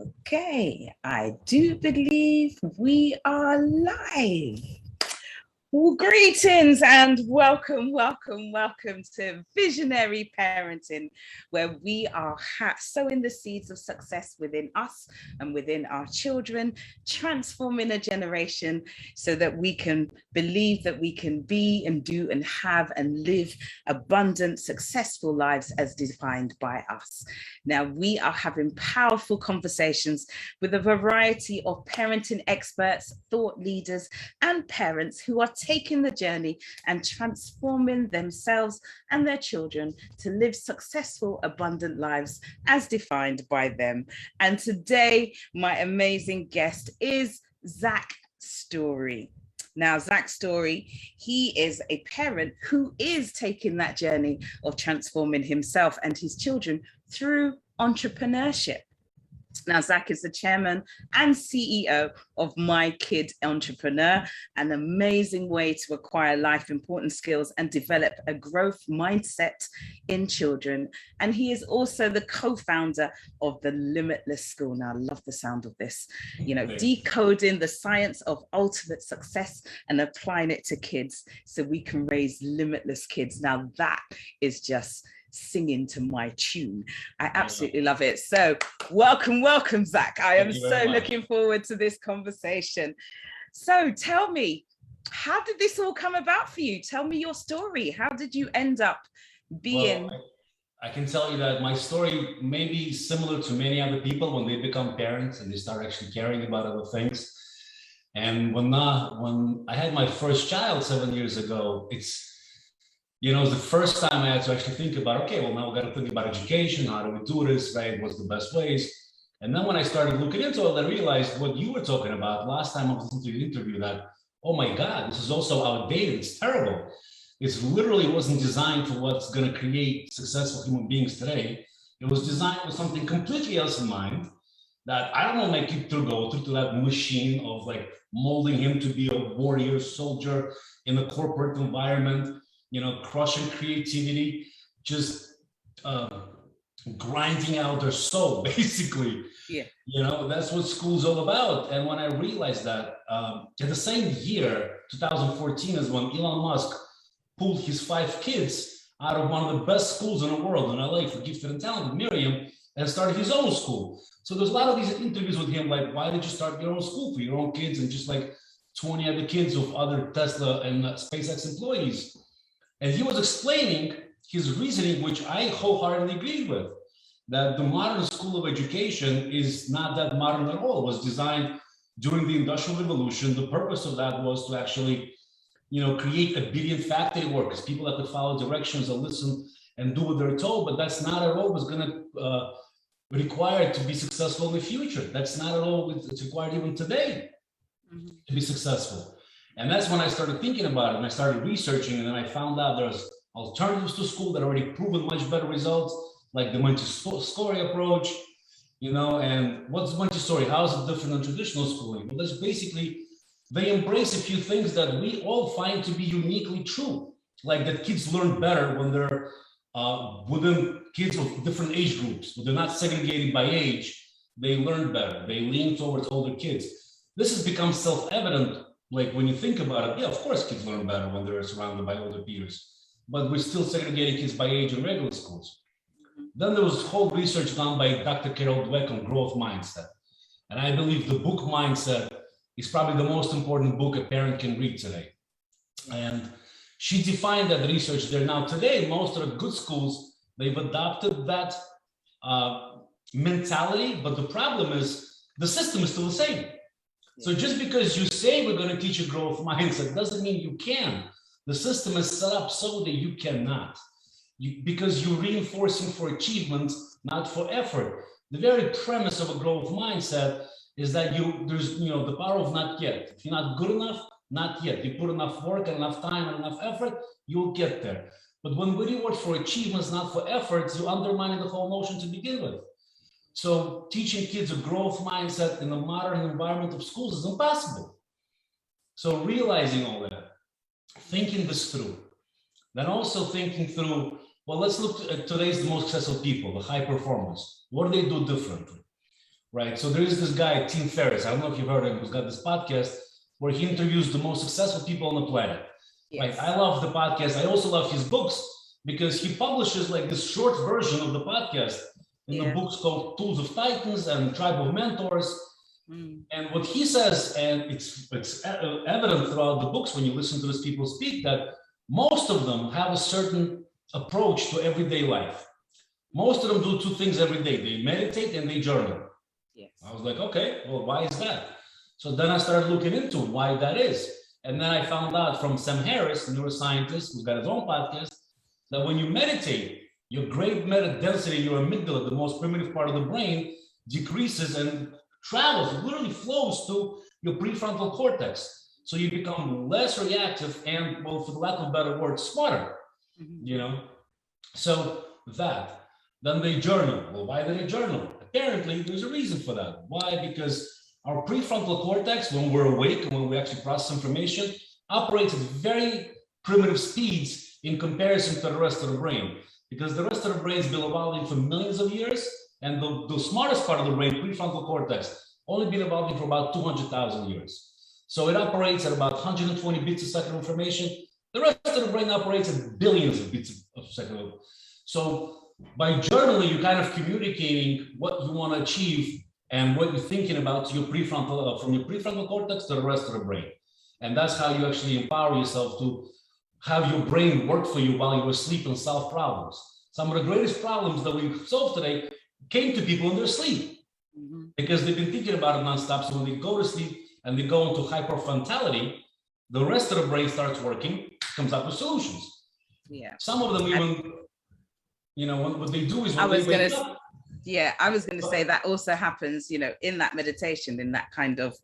Okay, I do believe we are live. Well, greetings and welcome to Visionary Parenting, where we are sowing the seeds of success within us and within our children, transforming a generation so that we can believe that we can be and do and have and live abundant, successful lives as defined by us. Now, we are having powerful conversations with a variety of parenting experts, thought leaders, and parents who are taking the journey and transforming themselves and their children to live successful, abundant lives as defined by them. And today, my amazing guest is Zach Story. Now, Zach Story, he is a parent who is taking that journey of transforming himself and his children through entrepreneurship. Now, Zach is the chairman and CEO of My Kid Entrepreneur, an amazing way to acquire life important skills and develop a growth mindset in children. And he is also the co-founder of the Limitless School. Now, I love the sound of this, decoding the science of ultimate success and applying it to kids so we can raise limitless kids. Now, that is just singing to my tune. I absolutely love it. So welcome, Zach. I am so looking forward to this conversation. So tell me, how did this all come about for you? Tell me your story. How did you end up being... Well, I can tell you that my story may be similar to many other people when they become parents and they start actually caring about other things. And when I had my first child 7 years ago, it's the first time I had to actually think about, okay, well, now we got to think about education, how do we do this, right? What's the best ways? And then when I started looking into it, I realized what you were talking about last time I was listening to your interview, that, oh my God, this is also outdated. It's terrible. It literally wasn't designed for what's going to create successful human beings today. It was designed with something completely else in mind, that I don't want my kid to go through that machine of like molding him to be a warrior soldier in a corporate environment, crushing creativity, just grinding out their soul, basically. Yeah. That's what school's all about. And when I realized that, at the same year, 2014, is when Elon Musk pulled his 5 kids out of one of the best schools in the world in LA for gifted and talented, Miriam, and started his own school. So there's a lot of these interviews with him, like, why did you start your own school for your own kids and just like 20 other kids of other Tesla and SpaceX employees? And he was explaining his reasoning, which I wholeheartedly agree with, that the modern school of education is not that modern at all. It was designed during the Industrial Revolution. The purpose of that was to actually, create obedient factory workers, people that could follow directions and listen and do what they're told, but that's not at all what's going to require to be successful in the future. That's not at all what's required even today to be successful. And that's when I started thinking about it, and I started researching, and then I found out there's alternatives to school that already proven much better results, like the Montessori approach, and what's Montessori? How is it different than traditional schooling? Well, that's basically, they embrace a few things that we all find to be uniquely true, like that kids learn better when they're within kids of different age groups, but they're not segregated by age. They learn better. They lean towards older kids. This has become self-evident. Like when you think about it, yeah, of course kids learn better when they're surrounded by older peers, but we're still segregating kids by age in regular schools. Then there was whole research done by Dr. Carol Dweck on growth mindset. And I believe the book Mindset is probably the most important book a parent can read today. And she defined that research there. Now today, most of the good schools, they've adopted that mentality, but the problem is the system is still the same. So just because you say we're going to teach a growth mindset doesn't mean you can. The system is set up so that you cannot, because you're reinforcing for achievement, not for effort. The very premise of a growth mindset is that there's the power of not yet. If you're not good enough, not yet. You put enough work and enough time and enough effort, you'll get there. But when we reward for achievements, not for efforts, you undermine the whole notion to begin with. So teaching kids a growth mindset in the modern environment of schools is impossible. So realizing all that, thinking this through, then also thinking through, well, let's look at today's most successful people, the high performers. What do they do differently? right? So there is this guy, Tim Ferriss. I don't know if you've heard of him, who's got this podcast where he interviews the most successful people on the planet. Yes. Right? I love the podcast. I also love his books because he publishes like this short version of the podcast in the books called Tools of Titans and Tribe of Mentors. And what he says, and it's evident throughout the books when you listen to these people speak, that most of them have a certain approach to everyday life. Most of them do two things every day. They meditate and they journal. Yes. I was like, okay, well, why is that? So then I started looking into why that is. And then I found out from Sam Harris, a neuroscientist who's got his own podcast, that when you meditate, your great matter density, your amygdala, the most primitive part of the brain, decreases and travels, literally flows to your prefrontal cortex. So you become less reactive and, well, for the lack of a better word, smarter, you know? So that, then they journal. Well, why do they journal? Apparently, there's a reason for that. Why? Because our prefrontal cortex, when we're awake and when we actually process information, operates at very primitive speeds in comparison to the rest of the brain. Because the rest of the brain's been evolving for millions of years, and the smartest part of the brain, prefrontal cortex, only been evolving for about 200,000 years. So it operates at about 120 bits a second of information. The rest of the brain operates at billions of bits a second. So by journaling, you're kind of communicating what you want to achieve and what you're thinking about to your prefrontal, from your prefrontal cortex to the rest of the brain. And that's how you actually empower yourself to have your brain work for you while you're asleep and solve problems. Some of the greatest problems that we solve today came to people in their sleep because they've been thinking about it nonstop. So when they go to sleep and they go into hyperfrontality, the rest of the brain starts working, comes up with solutions. Yeah. Some of them even, you know, what they do is when they wake up. Yeah, I was going to say that also happens, you know, in that meditation, in that kind of,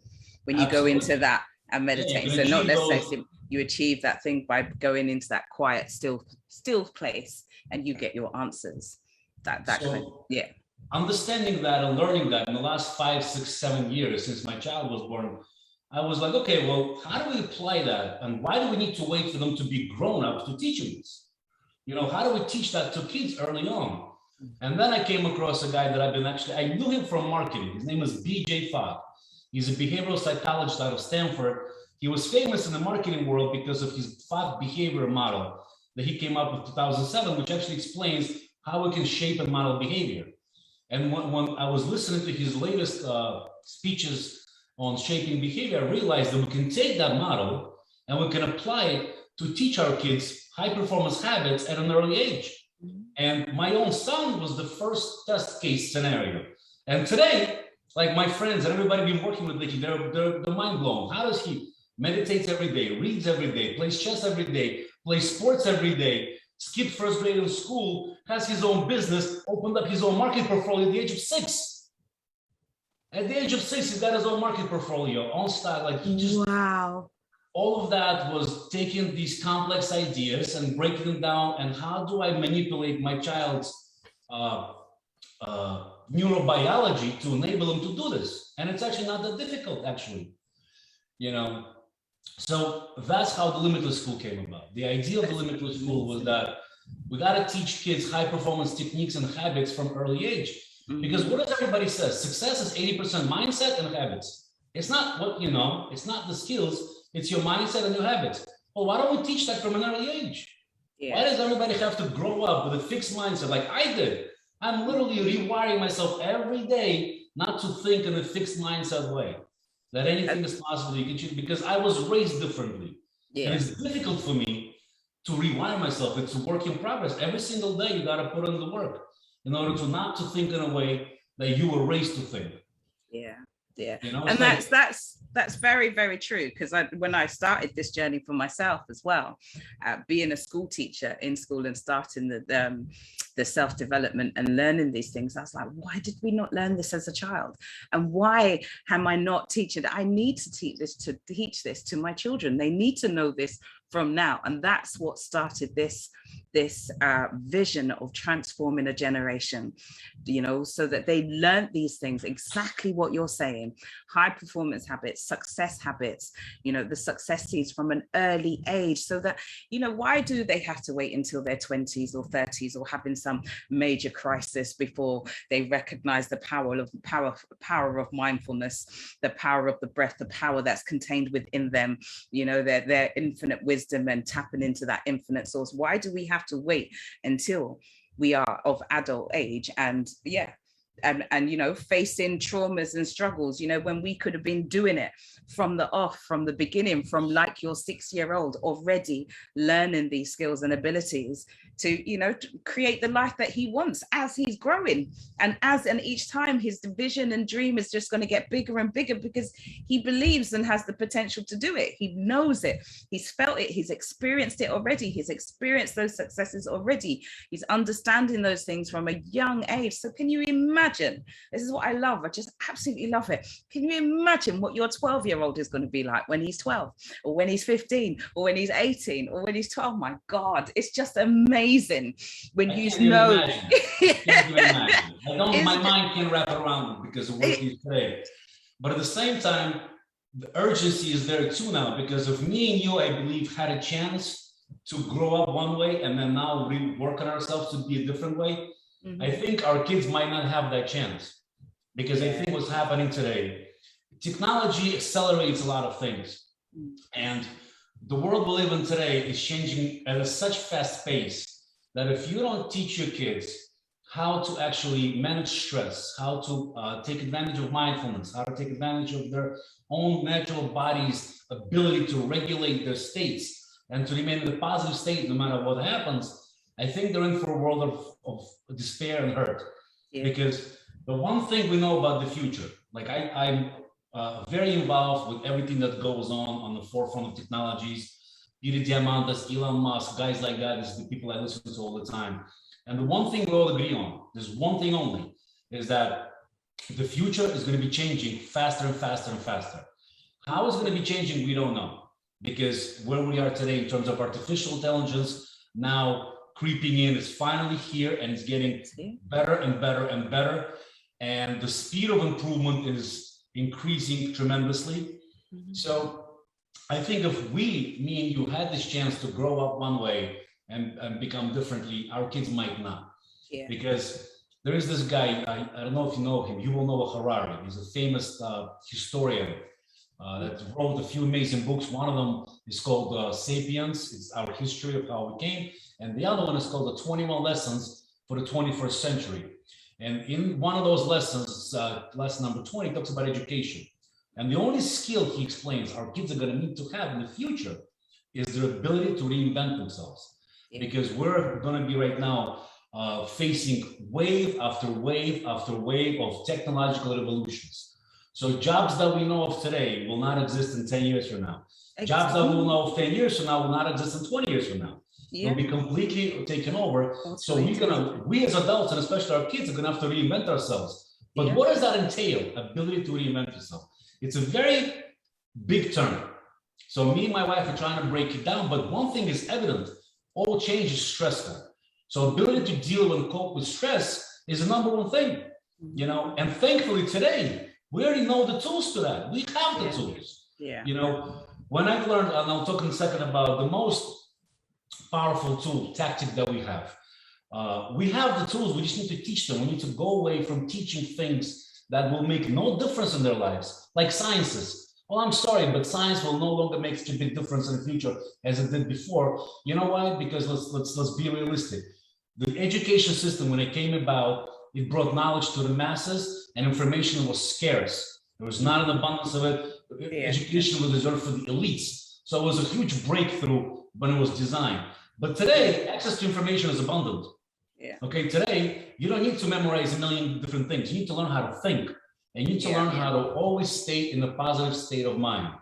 when you go into that and meditate. So not necessarily you achieve that thing by going into that quiet, still place, and you get your answers. That kind of, yeah. Understanding that and learning that in the last 5, 6, 7 years since my child was born, I was like, okay, well, how do we apply that? And why do we need to wait for them to be grown up to teach them this? You know, how do we teach that to kids early on? And then I came across a guy that I knew him from marketing. His name is BJ Fogg. He's a behavioral psychologist out of Stanford. He was famous in the marketing world because of his Fogg behavior model that he came up with in 2007, which actually explains how we can shape and model behavior. And when I was listening to his latest speeches on shaping behavior, I realized that we can take that model and we can apply it to teach our kids high performance habits at an early age. And my own son was the first test case scenario. And today, like my friends and everybody been working with Vicky, they're mind blown. How does he meditates every day, reads every day, plays chess every day, plays sports every day, skipped first grade in school, has his own business, opened up his own market portfolio at the age of 6. At the age of 6, he's got his own market portfolio on stock. Like he just, wow. All of that was taking these complex ideas and breaking them down. And how do I manipulate my child's neurobiology to enable them to do this? And it's actually not that difficult, actually, you know. So that's how the Limitless School came about. The idea of the Limitless School was that we got to teach kids high performance techniques and habits from early age. Because what does everybody say? Success is 80% mindset and habits. It's not what you know, it's not the skills, it's your mindset and your habits. Well, why don't we teach that from an early age? Yeah. Why does everybody have to grow up with a fixed mindset like I did? I'm literally rewiring myself every day not to think in a fixed mindset way. That anything is possible, you can choose, because I was raised differently. Yeah. And it's difficult for me to rewire myself. It's a work in progress. Every single day, you got to put in the work in order to not to think in a way that you were raised to think. Yeah, yeah. You know, and like, that's very, very true. Because when I started this journey for myself as well, being a school teacher in school and starting the self-development and learning these things, I was like, why did we not learn this as a child? And why am I not teaching? I need to teach this to my children. They need to know this from now. And that's what started this vision of transforming a generation, you know, so that they learned these things, exactly what you're saying, training, high performance habits, success habits, you know, the successes from an early age, so that, you know, why do they have to wait until their 20s or 30s or having some major crisis before they recognize the power of mindfulness, the power of the breath, the power that's contained within them, you know, their infinite wisdom and tapping into that infinite source? Why do we have to wait until we are of adult age and you know, facing traumas and struggles, you know, when we could have been doing it from the beginning, from like your 6-year-old already learning these skills and abilities to, you know, to create the life that he wants as he's growing. And each time his vision and dream is just going to get bigger and bigger, because he believes and has the potential to do it. He knows it. He's felt it. He's experienced it already. He's experienced those successes already. He's understanding those things from a young age. So can you imagine? This is what I love. I just absolutely love it. Can you imagine what your 12-year-old is going to be like when he's 12 or when he's 15 or when he's 18 or when he's 12? My God, it's just amazing when you know. My mind can't wrap around it because of what you say. But at the same time, the urgency is there too now, because of me and you, I believe, had a chance to grow up one way and then now rework on ourselves to be a different way. Mm-hmm. I think our kids might not have that chance, because I think what's happening today, technology accelerates a lot of things. And the world we live in today is changing at such fast pace that if you don't teach your kids how to actually manage stress, how to take advantage of mindfulness, how to take advantage of their own natural body's ability to regulate their states and to remain in a positive state no matter what happens, I think they're in for a world of despair and hurt. Yeah. Because the one thing we know about the future, like I'm very involved with everything that goes on the forefront of technologies. Peter Diamandis, Elon Musk, guys like that is the people I listen to all the time. And the one thing we all agree on, there's one thing only, is that the future is going to be changing faster and faster and faster. How it's going to be changing, we don't know. Because where we are today in terms of artificial intelligence now creeping in is finally here, and it's getting better and better and better. And the speed of improvement is increasing tremendously. Mm-hmm. So I think if me and you had this chance to grow up one way and become differently, our kids might not. Yeah. Because there is this guy, I don't know if you know him, you will know Harari. He's a famous historian that wrote a few amazing books. One of them is called Sapiens. It's our history of how we came. And the other one is called the 21 Lessons for the 21st Century. And in one of those lessons, lesson number 20, talks about education. And the only skill he explains our kids are going to need to have in the future is their ability to reinvent themselves. Yeah. Because we're going to be right now facing wave after wave after wave of technological revolutions. So jobs that we know of today will not exist in 10 years from now. Exactly. Jobs that we'll know of 10 years from now will not exist in 20 years from now. Yeah. They'll be completely taken over. So we as adults, and especially our kids, are going to have to reinvent ourselves. But what does that entail? Ability to reinvent yourself. It's a very big term. So me and my wife are trying to break it down, but one thing is evident: all change is stressful. So ability to deal and cope with stress is the number one thing, you know. And thankfully today, we already know the tools to that. We have the tools. Yeah. You know, when I've learned, and I'll talk in a second about the most powerful tool, tactic that we have. We have the tools, we just need to teach them. We need to go away from teaching things that will make no difference in their lives, like sciences. Well, I'm sorry, but science will no longer make such a big difference in the future as it did before. You know why? Because let's be realistic. The education system, when it came about, it brought knowledge to the masses, and information was scarce. There was not an abundance of it. Yeah. Education was reserved for the elites. So it was a huge breakthrough when it was designed. But today, access to information is abundant. Yeah. Okay, today, you don't need to memorize a million different things. You need to learn how to think. And you need to learn how to always stay in a positive state of mind.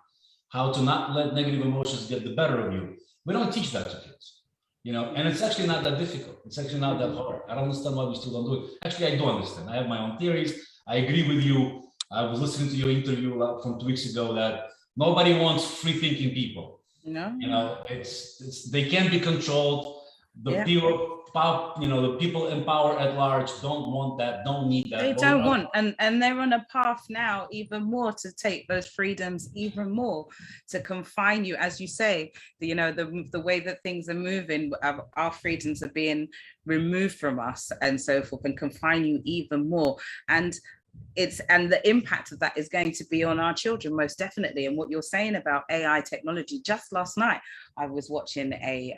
How to not let negative emotions get the better of you. We don't teach that to kids. You know, and it's actually not that difficult. It's actually not that hard. I don't understand why we still don't do it. Actually, I do understand. I have my own theories. I agree with you. I was listening to your interview from 2 weeks ago that nobody wants free thinking people. No. You know, it's they can't be controlled. The people, the people in power at large don't want that, don't need that. They don't want, and they're on a path now even more to take those freedoms even more, to confine you, as you say, the way that things are moving, our freedoms are being removed from us and so forth, and confine you even more. And the impact of that is going to be on our children, most definitely. And what you're saying about AI technology, just last night I was watching a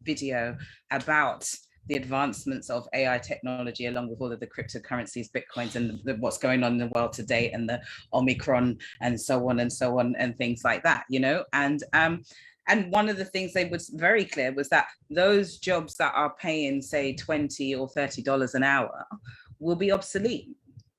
video about the advancements of AI technology, along with all of the cryptocurrencies, bitcoins, and what's going on in the world today, and the Omicron and so on and things like that, and one of the things they was very clear was that those jobs that are paying, say, $20 or $30 an hour will be obsolete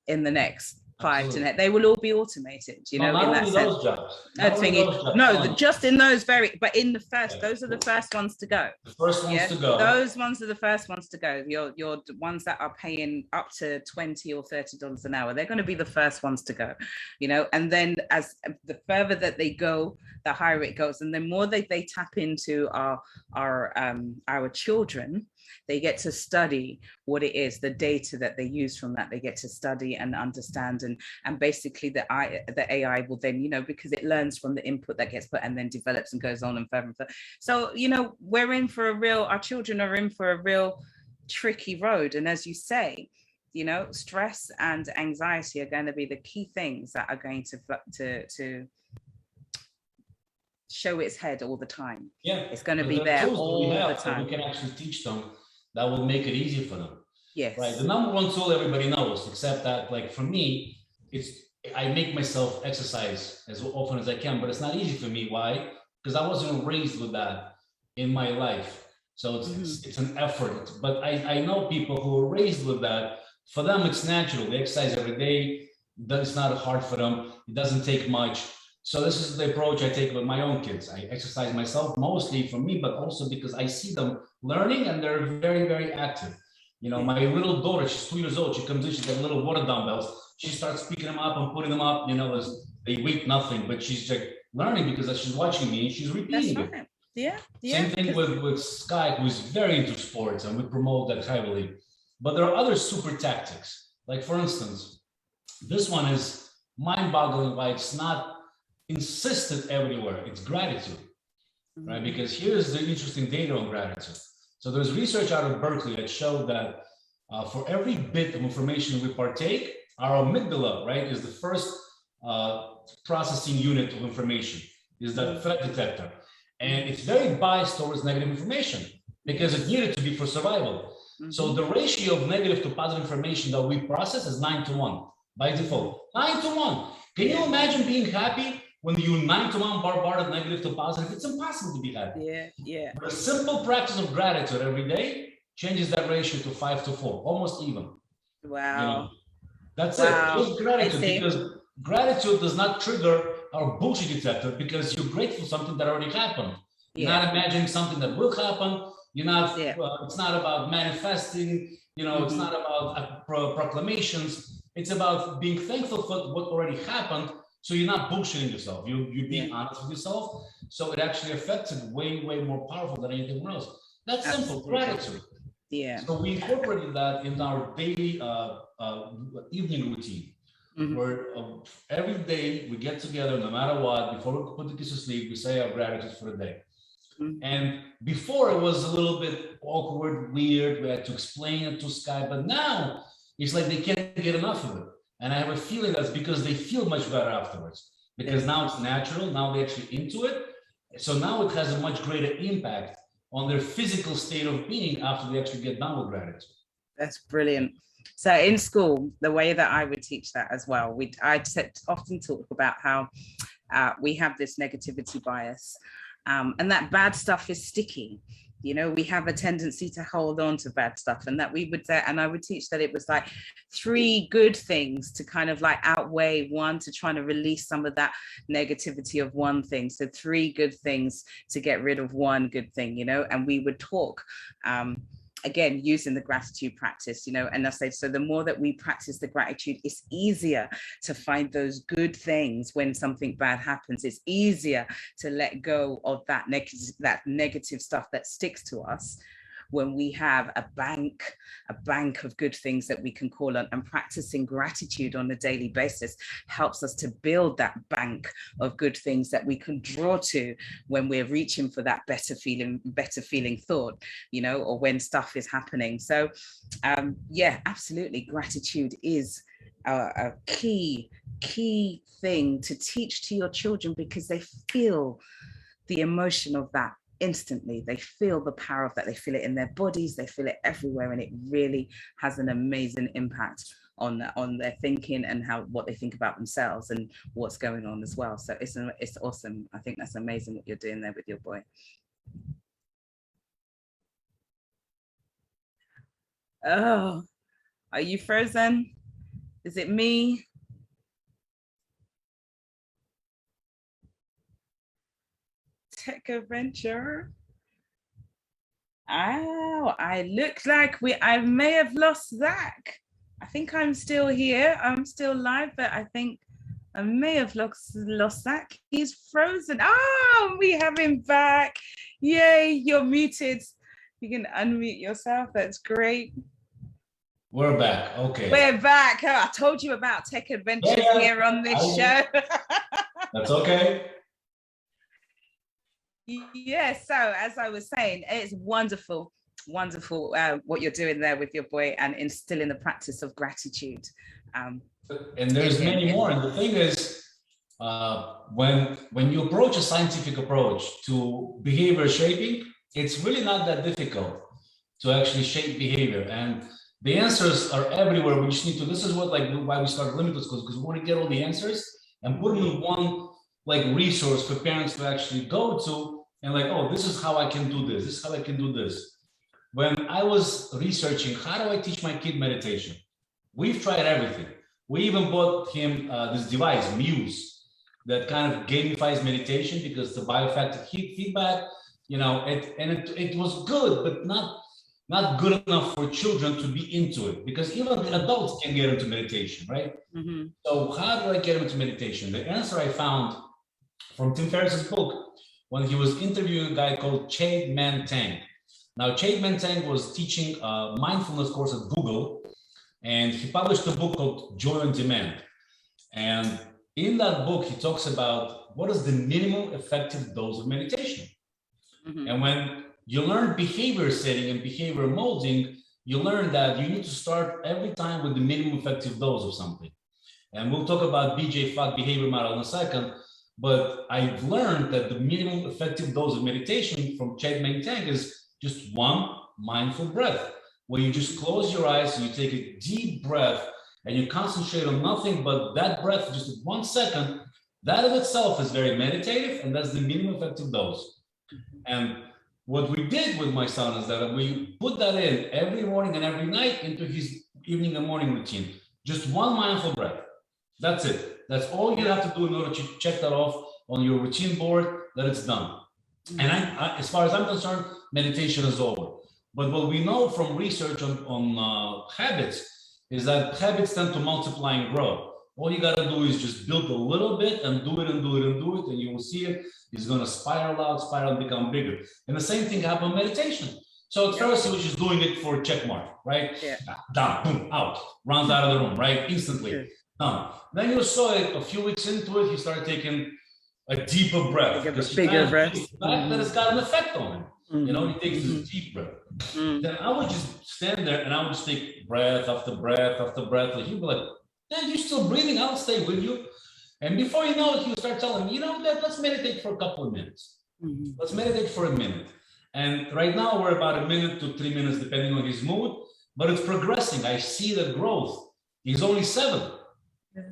in the next 5 to 10. They will all be automated, not in that only sense. those jobs. Just in those but in the first, those are the first ones to go. The first ones to go. Those ones are the first ones to go. Your ones that are paying up to $20 or $30 an hour, they're going to be the first ones to go, and then as the further that they go, the higher it goes. And the more they tap into our children, they get to study what it is, the data that they use from that. They get to study and understand, and basically the AI will then, because it learns from the input that gets put and then develops and goes on and further and further. So, we're in for our children are in for a real tricky road. And as you say, stress and anxiety are going to be the key things that are going to show its head all the time. It's going to be there all the time. We can actually teach them that will make it easier for them. Yes. Right. The number one tool everybody knows, except that, like, for me, I make myself exercise as often as I can, but it's not easy for me. Why? Because I wasn't raised with that in my life. So it's an effort. But I know people who are raised with that. For them, it's natural. They exercise every day. It's not hard for them. It doesn't take much. So this is the approach I take with my own kids. I exercise myself, mostly for me, but also because I see them learning and they're very, very active. My little daughter, she's 2 years old. She comes in, she's got little water dumbbells. She starts picking them up and putting them up, as they weigh nothing, but she's like learning because she's watching me and she's repeating it. Yeah. Same thing with Sky, who's very into sports, and we promote that heavily. But there are other super tactics. Like, for instance, this one is mind-boggling why it's not insisted everywhere. It's gratitude, right? Because here's the interesting data on gratitude. So there's research out of Berkeley that showed that for every bit of information we partake, our amygdala, right, is the first processing unit of information, is the threat detector. And it's very biased towards negative information because it needed to be for survival. So the ratio of negative to positive information that we process is 9-to-1 by default. 9-to-1. Can you imagine being happy when you 9-to-1 bombarded negative to positive? It's impossible to be happy. Yeah. But a simple practice of gratitude every day changes that ratio to 5-to-4, almost even. Wow. That's it. Just gratitude, because gratitude does not trigger our bullshit detector, because you're grateful for something that already happened. You're not imagining something that will happen. You're not. It's not about manifesting. It's not about proclamations. It's about being thankful for what already happened. So you're not bullshitting yourself. You're being honest with yourself. So it actually affects it way, way more powerful than anything else. That's simple gratitude. Yeah. So we incorporated that in our daily evening routine, where every day we get together, no matter what, before we put the kids to sleep, we say our gratitude for the day. And before it was a little bit awkward, weird. We had to explain it to Sky, but now it's like they can't get enough of it. And I have a feeling that's because they feel much better afterwards, because now it's natural. Now they're actually into it. So now it has a much greater impact on their physical state of being after they actually get done with gratitude. That's brilliant. So in school, the way that I would teach that as well, I often talk about how we have this negativity bias, and that bad stuff is sticky. We have a tendency to hold on to bad stuff, and that we would say, and I would teach that it was like 3 good things to kind of like outweigh one, to try to release some of that negativity of one thing. So 3 good things to get rid of 1 good thing, and we would talk, again, using the gratitude practice, and I say, so the more that we practice the gratitude, it's easier to find those good things when something bad happens. It's easier to let go of that negative stuff that sticks to us, when we have a bank of good things that we can call on, and practicing gratitude on a daily basis helps us to build that bank of good things that we can draw to when we're reaching for that better feeling thought, you know, or when stuff is happening. So yeah, absolutely, gratitude is a key thing to teach to your children, because they feel the emotion of that instantly. They feel the power of that. They feel it in their bodies, they feel it everywhere, and it really has an amazing impact on their thinking and what they think about themselves and what's going on as well. So it's awesome. I think that's amazing what you're doing there with your boy. Oh, are you frozen? Is it me? Tech adventure. Oh, I look like I may have lost Zach. I think I'm still here. I'm still live, but I think I may have lost Zach. He's frozen. Oh, we have him back. Yay, you're muted. You can unmute yourself. That's great. We're back. Okay. We're back. Oh, I told you about tech adventures here on this show. That's okay. Yeah, so as I was saying, it's wonderful what you're doing there with your boy, and instilling the practice of gratitude. And there's many more. And the thing is, when you approach a scientific approach to behavior shaping, it's really not that difficult to actually shape behavior. And the answers are everywhere. We just need to, this is what, like, why we started Limitless School, because we want to get all the answers and put them in one, like, resource for parents to actually go to, and like, oh, this is how I can do this. This is how I can do this. When I was researching, how do I teach my kid meditation? We've tried everything. We even bought him this device, Muse, that kind of gamifies meditation, because the biofactor feedback, you know, it was good, but not good enough for children to be into it, because even the adults can get into meditation, right? Mm-hmm. So how do I get into meditation? The answer I found from Tim Ferriss's book, when he was interviewing a guy called Chade Man Tang. Now, Chade Man Tang was teaching a mindfulness course at Google, and he published a book called Joy on Demand. And in that book, he talks about what is the minimum effective dose of meditation. Mm-hmm. And when you learn behavior setting and behavior molding, you learn that you need to start every time with the minimum effective dose of something. And we'll talk about BJ Fogg behavior model in a second. But I've learned that the minimum effective dose of meditation from Chade Man Tang is just one mindful breath, where you just close your eyes and you take a deep breath and you concentrate on nothing but that breath, just 1 second. That in itself is very meditative, and that's the minimum effective dose. And what we did with my son is that we put that in every morning and every night into his evening and morning routine. Just one mindful breath. That's it. That's all you have to do in order to check that off on your routine board, that it's done. And as far as I'm concerned, meditation is over. But what we know from research on habits is that habits tend to multiply and grow. All you got to do is just build a little bit and do it and do it and do it, and you will see it is going to spiral out, spiral and become bigger. And the same thing happened with meditation. So at first he was just doing it for check mark, right? Yeah. Down, boom, out, runs out of the room, right? Instantly. Done. Then you saw it a few weeks into it, he started taking a deeper breath. Because bigger breath. That it's got an effect on him. Mm-hmm. You know, he takes this deep breath. Mm-hmm. Then I would just stand there and I would just take breath after breath after breath. And he'd be like, yeah, you're still breathing, I'll stay with you. And before you know it, he would start telling me, you know, let's meditate for a couple of minutes. Mm-hmm. Let's meditate for a minute. And right now we're about 1 minute to 3 minutes, depending on his mood, but it's progressing. I see the growth. He's only 7.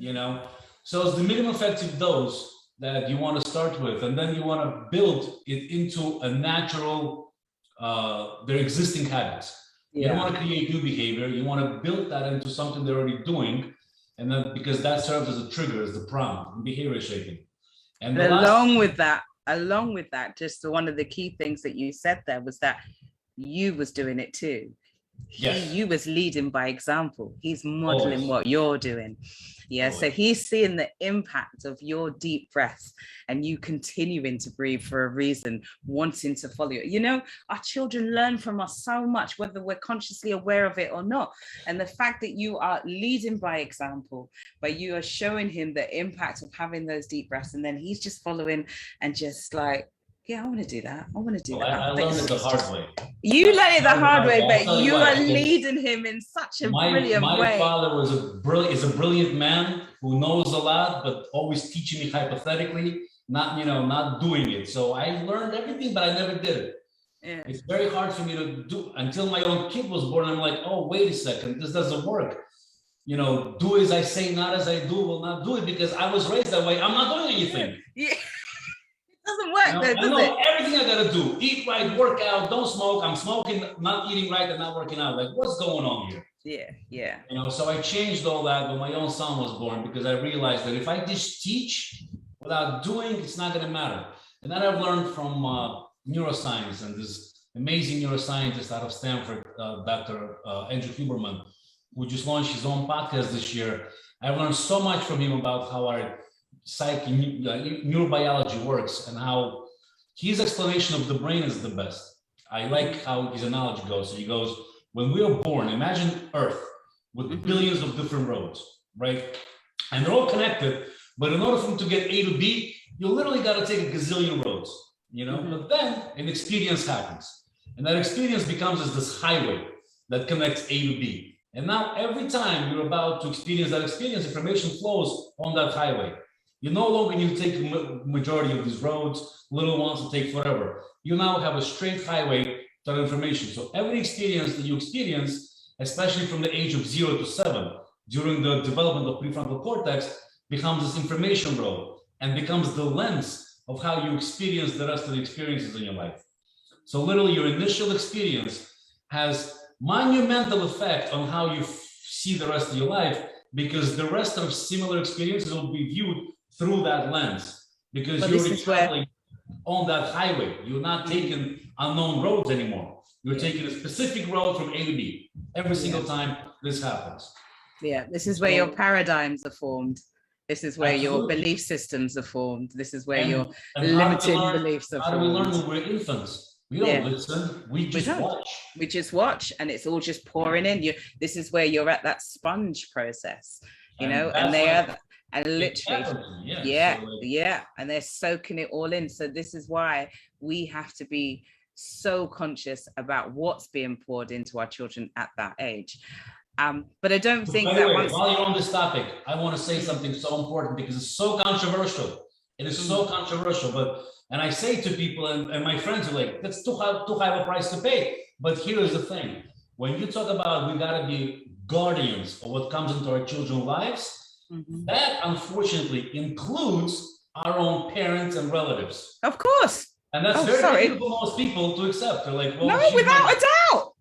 You know, so it's the minimum effective dose that you want to start with, and then you want to build it into a natural, their existing habits. Yeah. You don't want to create new behavior. You want to build that into something they're already doing, and then because that serves as a trigger, as the prompt in behavior shaping. And along with that, just one of the key things that you said there was that you was doing it too. you was leading by example. He's modeling Always. what you're doing. Yeah. Always. So he's seeing the impact of your deep breaths and you continuing to breathe for a reason, wanting to follow it. You know, our children learn from us so much, whether we're consciously aware of it or not. And the fact that you are leading by example, but you are showing him the impact of having those deep breaths, and then he's just following and just like, yeah, I want to do that. I want to do that. I learned it the hard way. You learned it the hard way, but you are what, leading him in such a brilliant way. My father was a brilliant man who knows a lot, but always teaching me hypothetically, not doing it. So I learned everything, but I never did it. Yeah. It's very hard for me to do until my own kid was born. I'm like, oh, wait a second, this doesn't work. Do as I say, not as I do, will not do it, because I was raised that way. I'm not doing anything. Yeah. Doesn't work though, does it? Everything I gotta do: eat right, work out, don't smoke. I'm smoking, not eating right, and not working out. Like, what's going on here? Yeah. So I changed all that when my own son was born, because I realized that if I just teach without doing, it's not gonna matter. And then I've learned from neuroscience, and this amazing neuroscientist out of Stanford, Dr. Andrew Huberman, who just launched his own podcast this year. I've learned so much from him about how our neurobiology works, and how his explanation of the brain is the best. I like how his analogy goes. So he goes, when we are born, imagine Earth with billions of different roads, right? And they're all connected, but in order for them to get A to B, you literally got to take a gazillion roads, But then an experience happens, and that experience becomes this highway that connects A to B. And now every time you're about to experience that experience, information flows on that highway. You no longer need to take the majority of these roads, little ones to take forever. You now have a straight highway to that information. So every experience that you experience, especially from the age of 0 to 7, during the development of prefrontal cortex, becomes this information road and becomes the lens of how you experience the rest of the experiences in your life. So literally your initial experience has monumental effect on how you see the rest of your life, because the rest of similar experiences will be viewed through that lens, because you're traveling on that highway. You're not taking unknown roads anymore. You're taking a specific road from A to B every single time this happens. Yeah, this is where your paradigms are formed. This is where your belief systems are formed. This is where your limiting beliefs are formed. How do we learn when we're infants? We don't listen. We just watch. We just watch, and it's all just pouring in. This is where you're at that sponge process, and they are. And literally, and they're soaking it all in. So this is why we have to be so conscious about what's being poured into our children at that age. But I don't think that while you're on this topic, I want to say something so important, because it's so controversial. It is so controversial, and I say to people, and my friends are like, that's too high of a price to pay. But here is the thing: when you talk about we gotta be guardians of what comes into our children's lives, that unfortunately includes our own parents and relatives. Of course. And that's very difficult for most people to accept. They're like, well, no, without a doubt.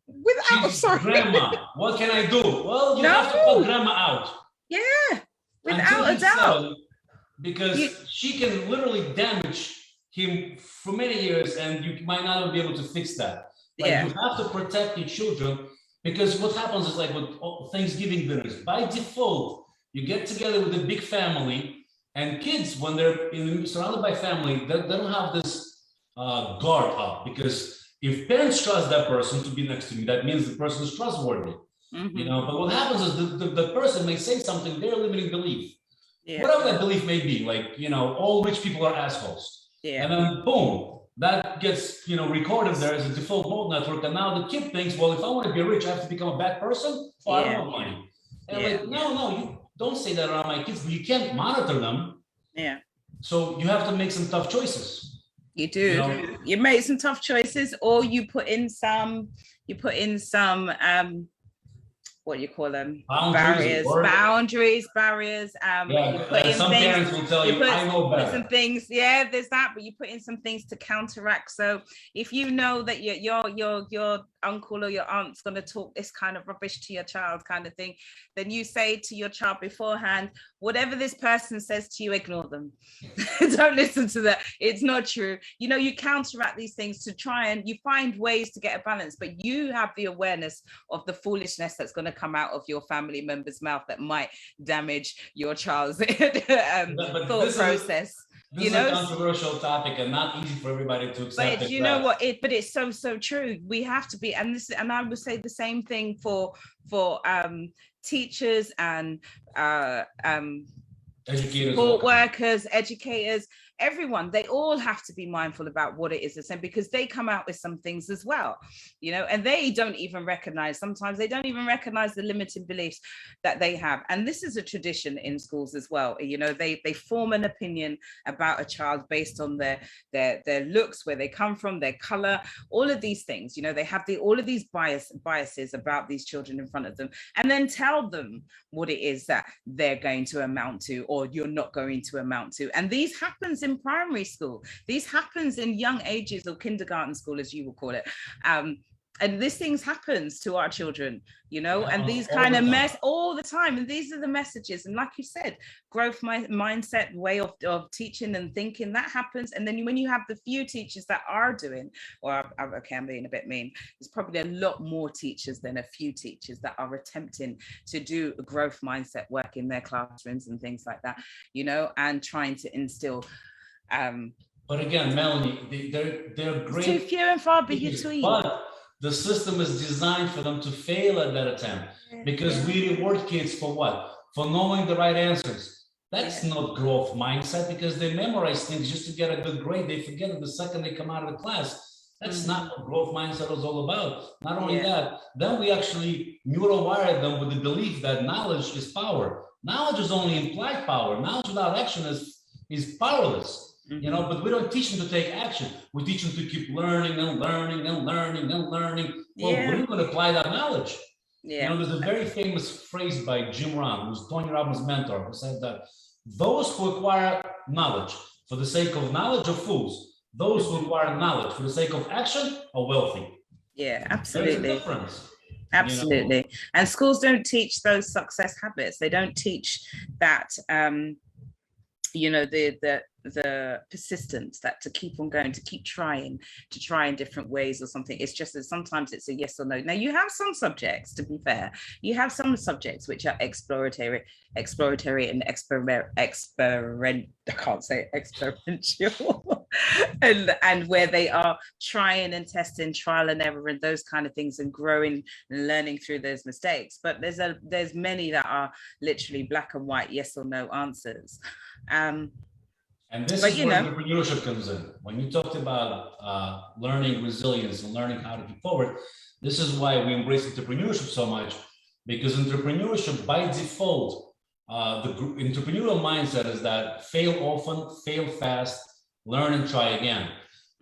Grandma, what can I do? Well, you have to put grandma out. Yeah, without a doubt. Because she can literally damage him for many years, and you might not be able to fix that. You have to protect your children, because what happens is, like with Thanksgiving dinners, by default, you get together with a big family, and kids, when they're surrounded by family, they don't have this guard up, because if parents trust that person to be next to me, that means the person is trustworthy. But what happens is the person may say something, they're limiting belief. Whatever that belief may be, like, all rich people are assholes. And then boom, that gets, recorded there as a default mode network. And now the kid thinks, well, if I want to be rich, I have to become a bad person? I don't want money. And like, no, you don't say that around my kids, but you can't monitor them. Yeah. So you have to make some tough choices. You do. You make some tough choices, or you put in some what you call them, Boundaries, barriers. Yeah, You put in some things, parents will tell you, I know better. some things, yeah, there's that, but you put in some things to counteract. So if you know that your uncle or your aunt's going to talk this kind of rubbish to your child kind of thing, then you say to your child beforehand, whatever this person says to you, ignore them. Don't listen to that. It's not true. You know, you counteract these things to try and you find ways to get a balance, but you have the awareness of the foolishness that's going to come out of your family member's mouth that might damage your child's thought process. This is a controversial topic and not easy for everybody to accept. But you know what? But it's so true. We have to be, and I would say the same thing for teachers and educators, support workers, educators, everyone. They all have to be mindful about what it is they're saying, because they come out with some things as well, you know, and they don't even recognize, sometimes they don't even recognize the limiting beliefs that they have. And this is a tradition in schools as well. You know, they form an opinion about a child based on their looks, where they come from, their color, all of these things. You know, they have all of these biases about these children in front of them, and then tell them what it is that they're going to amount to, or you're not going to amount to. And these happens in primary school. These happens in young ages, or kindergarten school, as you will call it. And these things happens to our children, you know, and these kind of mess all the time. And these are the messages. And like you said, growth mindset, way of teaching and thinking, that happens. And then when you have the few teachers that are doing, or okay, I'm being a bit mean, there's probably a lot more teachers than a few teachers that are attempting to do growth mindset work in their classrooms and things like that, you know, and trying to instill but again, Melanie, they're great. Too few and far between. But the system is designed for them to fail at that attempt, because we reward kids for what? For knowing the right answers. That's not growth mindset, because they memorize things just to get a good grade. They forget it the second they come out of the class. That's not what growth mindset is all about. Not only that, then we actually neural-wire them with the belief that knowledge is power. Knowledge is only implied power. Knowledge without action is powerless. You know, but we don't teach them to take action. We teach them to keep learning and learning and learning and learning. Well, we're going to apply that knowledge. You know, there's a very famous phrase by Jim Rohn, who's Tony Robbins' mentor, who said that those who acquire knowledge for the sake of knowledge are fools. Those who acquire knowledge for the sake of action are wealthy. Yeah, absolutely. There's a difference. Absolutely. You know? And schools don't teach those success habits. They don't teach that, you know, the persistence, that to keep on going, to keep trying, to try in different ways or something. It's just that sometimes it's a yes or no. Now you have some subjects, to be fair, you have some subjects which are exploratory and experiential and where they are trying and testing, trial and error and those kind of things, and growing and learning through those mistakes. But there's many that are literally black and white, yes or no answers. And this is where entrepreneurship comes in. When you talked about learning resilience and learning how to keep forward, this is why we embrace entrepreneurship so much, because entrepreneurship by default, the entrepreneurial mindset is that fail often, fail fast, learn and try again,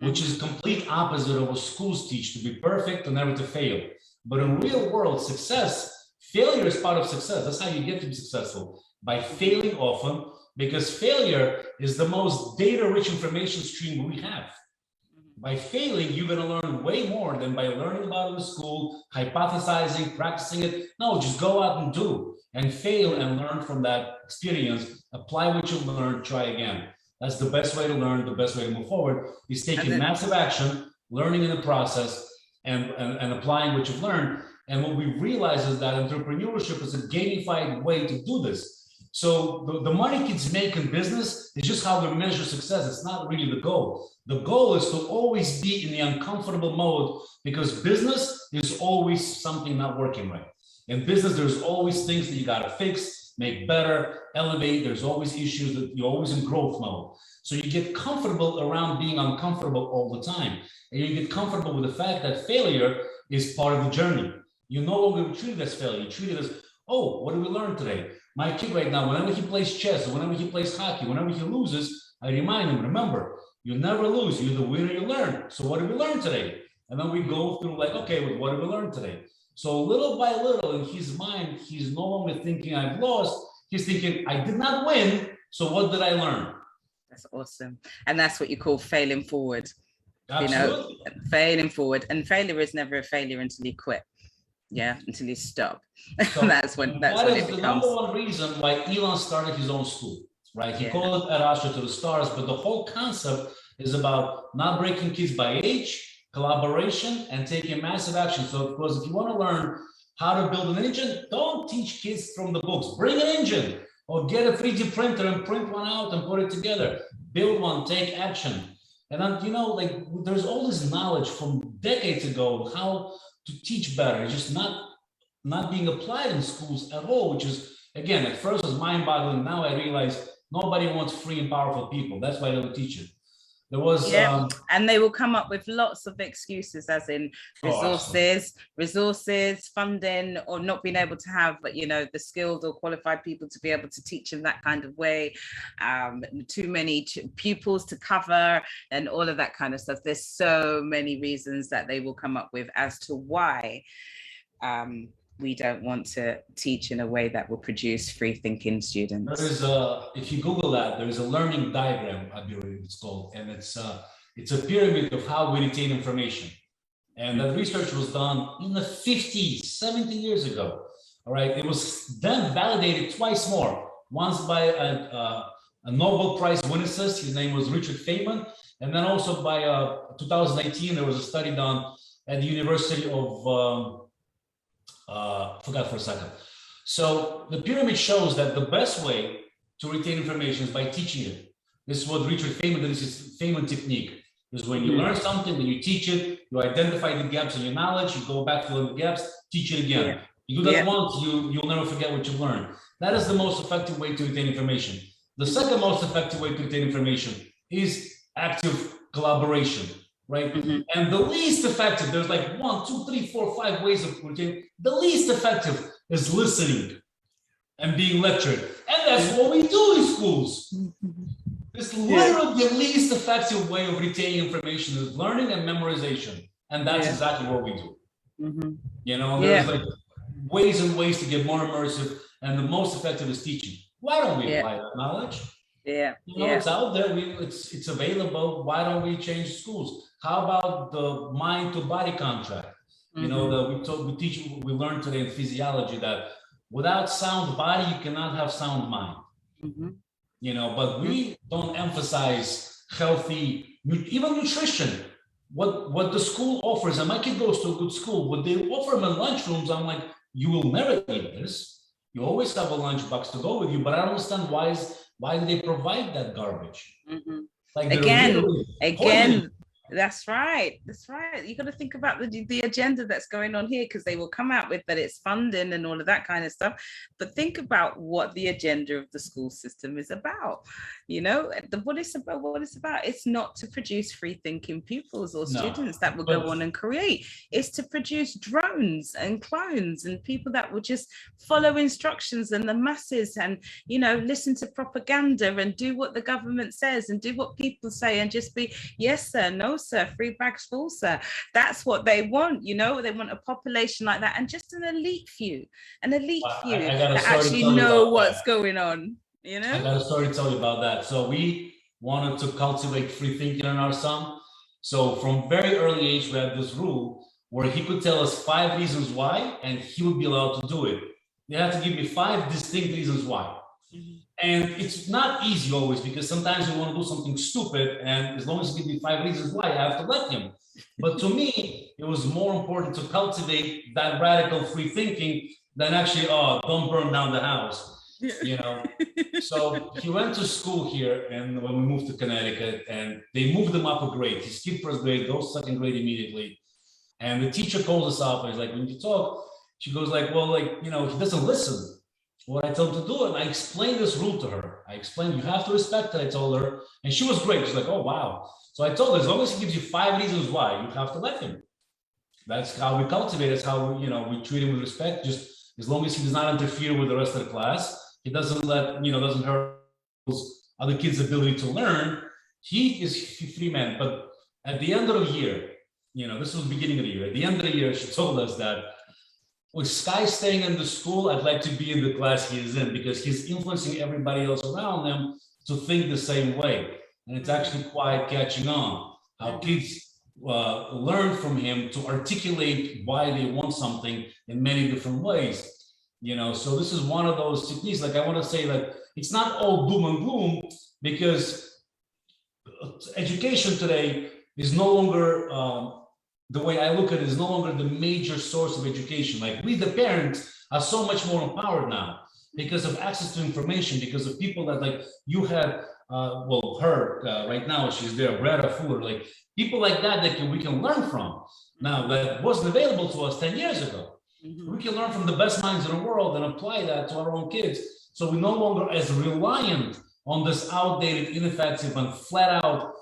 which is complete opposite of what schools teach, to be perfect and never to fail. But in real world success, failure is part of success. That's how you get to be successful, by failing often, because failure is the most data-rich information stream we have. By failing, you're going to learn way more than by learning about it in school, hypothesizing, practicing it. No, just go out and do, and fail and learn from that experience. Apply what you've learned, try again. That's the best way to learn, the best way to move forward, is taking massive action, learning in the process, and applying what you've learned. And what we realize is that entrepreneurship is a gamified way to do this. So the money kids make in business is just how they measure success. It's not really the goal. The goal is to always be in the uncomfortable mode, because business is always something not working right. In business, there's always things that you got to fix, make better, elevate. There's always issues that you're always in growth mode. So you get comfortable around being uncomfortable all the time. And you get comfortable with the fact that failure is part of the journey. You no longer treat it as failure. You treat it as, oh, what did we learn today? My kid right now, whenever he plays chess, or whenever he plays hockey, whenever he loses, I remind him, remember, you never lose. You're the winner, you learn. So what did we learn today? And then we go through like, okay, well, what did we learn today? So little by little in his mind, he's no longer thinking I've lost. He's thinking I did not win. So what did I learn? That's awesome. And that's what you call failing forward. Absolutely. You know, failing forward. And failure is never a failure until you quit. Yeah, until you stop. So that's when it becomes. That is the number one reason why Elon started his own school, right? He called it Erasmus to the Stars, but the whole concept is about not breaking kids by age, collaboration, and taking massive action. So, of course, if you want to learn how to build an engine, don't teach kids from the books. Bring an engine or get a 3D printer and print one out and put it together. Build one, take action. And then, you know, like there's all this knowledge from decades ago how to teach better. It's just not being applied in schools at all, which is, again, at first was mind-boggling. Now I realize nobody wants free and powerful people. That's why they don't teach it. There was, and they will come up with lots of excuses, as in resources, funding, or not being able to have, you know, the skilled or qualified people to be able to teach in that kind of way. Too many pupils to cover, and all of that kind of stuff. There's so many reasons that they will come up with as to why we don't want to teach in a way that will produce free thinking students. There is if you Google that, there is a learning diagram, I believe it's called, and it's a pyramid of how we retain information. And that research was done in the 50s, 70 years ago. All right, it was then validated twice more. Once by a Nobel Prize winner, his name was Richard Feynman, and then also by 2018 there was a study done at the University of forgot for a second. So the pyramid shows that the best way to retain information is by teaching it. This is what Richard Feynman did. This is Feynman technique. This is when you learn something, then you teach it, you identify the gaps in your knowledge, you go back to the gaps, teach it again. You do that once, you'll never forget what you learned. That is the most effective way to retain information. The second most effective way to retain information is active collaboration. Right? And the least effective, there's like 1, 2, 3, 4, 5 ways of retaining. The least effective is listening and being lectured. And that's what we do in schools. It's literally the least effective way of retaining information is learning and memorization. And that's exactly what we do. You know, there's like ways and ways to get more immersive, and the most effective is teaching. Why don't we apply that knowledge? You know, it's out there. It's available. Why don't we change schools? How about the mind to body contract? You know, we learned today in physiology that without sound body, you cannot have sound mind. You know, but we don't emphasize healthy, even nutrition. What the school offers, and my kid goes to a good school, what they offer him in lunchrooms, I'm like, you will never eat this. You always have a lunchbox to go with you, but I don't understand why do they provide that garbage? Like again, that's right. You got to think about the agenda that's going on here, because they will come out with that it's funding and all of that kind of stuff. But think about what the agenda of the school system is about. You know, what it's about. It's not to produce free thinking pupils or students that will go on and create. It's to produce drones and clones and people that will just follow instructions and the masses, and, you know, listen to propaganda and do what the government says and do what people say and just be yes sir, no sir, free bags full sir. That's what they want. You know, they want a population like that, and just an elite few that actually know what's going on. You know, I got a story to tell you about that. So we wanted to cultivate free thinking in our son. So from very early age, we had this rule where he could tell us 5 reasons why, and he would be allowed to do it. You have to give me 5 distinct reasons why. And it's not easy always, because sometimes you want to do something stupid, and as long as you give me 5 reasons why, I have to let him. But to me, it was more important to cultivate that radical free thinking than actually, don't burn down the house. You know, so he went to school here, and when we moved to Connecticut, and they moved him up a grade. He skipped first grade, goes second grade immediately. And the teacher calls us up and he's like, when you talk, she goes like, well, like, you know, he doesn't listen what I told him to do. And I explained this rule to her. I explained, you have to respect it, I told her. And she was great. She's like, oh, wow. So I told her, as long as he gives you 5 reasons why, you have to let him. That's how we cultivate. That's how we, you know, we treat him with respect. Just as long as he does not interfere with the rest of the class. He doesn't let, you know, doesn't hurt other kids' ability to learn. He is a free man. But at the end of the year, you know, this was the beginning of the year. At the end of the year, she told us that with Sky staying in the school, I'd like to be in the class he is in, because he's influencing everybody else around them to think the same way. And it's actually quite catching on how kids learn from him to articulate why they want something in many different ways. You know, so this is one of those techniques. Like, I want to say that it's not all doom and gloom, because education today is no longer the way I look at it, is no longer the major source of education. Like, we, the parents, are so much more empowered now because of access to information, because of people that, like, you had, well, her right now, she's there, Greta Fuller, like people like that we can learn from now, that wasn't available to us 10 years ago. We can learn from the best minds in the world and apply that to our own kids. So we're no longer as reliant on this outdated, ineffective, and flat out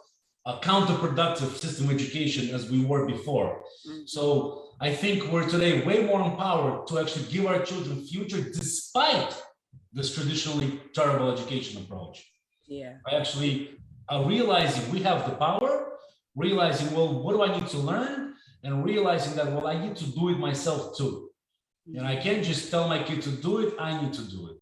counterproductive system of education as we were before. So I think we're today way more empowered to actually give our children future despite this traditionally terrible education approach. Yeah. I actually realizing we have the power, realizing, well, what do I need to learn? And realizing that, well, I need to do it myself too. And I can't just tell my kid to do it, I need to do it.